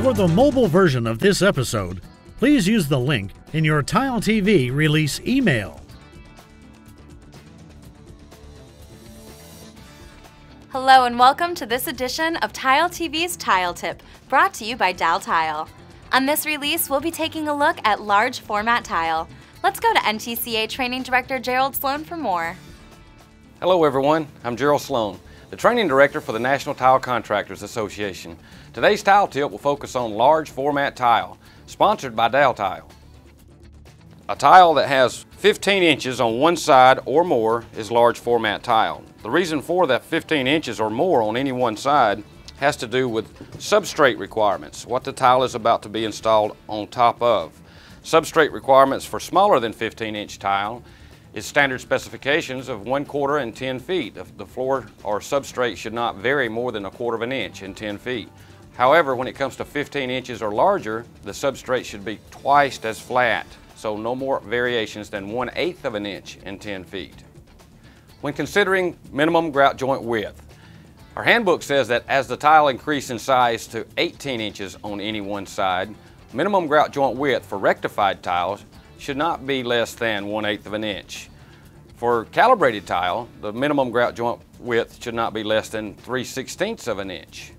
For the mobile version of this episode, please use the link in your Tile TV release email. Hello and welcome to this edition of Tile TV's Tile Tip, brought to you by Daltile. On this release, we'll be taking a look at large format tile. Let's go to NTCA Training Director Gerald Sloan for more. Hello everyone, I'm Gerald Sloan, the Training Director for the National Tile Contractors Association. Today's Tile Tip will focus on large format tile, sponsored by Daltile. A tile that has 15 inches on one side or more is large format tile. The reason for that 15 inches or more on any one side has to do with substrate requirements, what the tile is about to be installed on top of. Substrate requirements for smaller than 15-inch tile is standard specifications of 1/4 and 10 feet. The floor or substrate should not vary more than 1/4 inch in 10 feet. However, when it comes to 15 inches or larger, the substrate should be twice as flat, so no more variations than 1/8 inch in 10 feet. When considering minimum grout joint width, our handbook says that as the tile increases in size to 18 inches on any one side, minimum grout joint width for rectified tiles should not be less than 1/8 inch. For calibrated tile, the minimum grout joint width should not be less than 3/16 inch.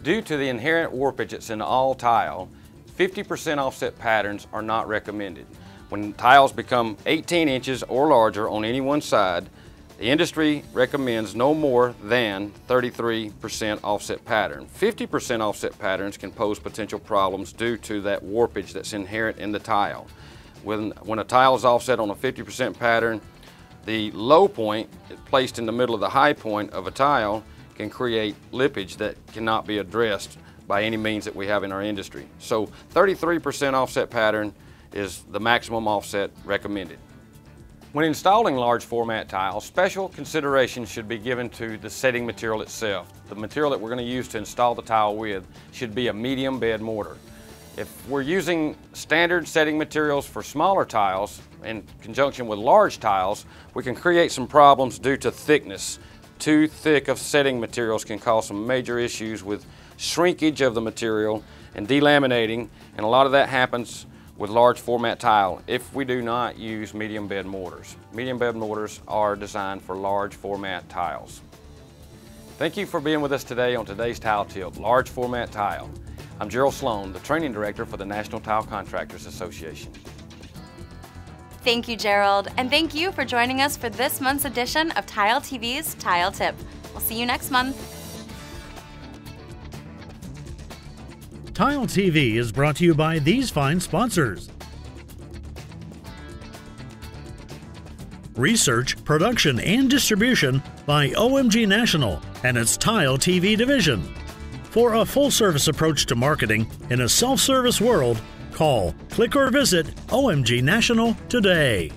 Due to the inherent warpage that's in all tile, 50% offset patterns are not recommended. When tiles become 18 inches or larger on any one side, the industry recommends no more than 33% offset pattern. 50% offset patterns can pose potential problems due to that warpage that's inherent in the tile. When a tile is offset on a 50% pattern, the low point placed in the middle of the high point of a tile can create lippage that cannot be addressed by any means that we have in our industry. So 33% offset pattern is the maximum offset recommended. When installing large format tiles, special consideration should be given to the setting material itself. The material that we're going to use to install the tile with should be a medium bed mortar. If we're using standard setting materials for smaller tiles in conjunction with large tiles, we can create some problems due to thickness. Too thick of setting materials can cause some major issues with shrinkage of the material and delaminating, and a lot of that happens with large format tile if we do not use medium bed mortars. Medium bed mortars are designed for large format tiles. Thank you for being with us today on today's Tile Tip, large format tile. I'm Gerald Sloan, the Training Director for the National Tile Contractors Association. Thank you, Gerald, and thank you for joining us for this month's edition of Tile TV's Tile Tip. We'll see you next month. Tile TV is brought to you by these fine sponsors. Research, production, and distribution by OMG National and its Tile TV division. For a full-service approach to marketing in a self-service world, call, click, or visit OMG National today.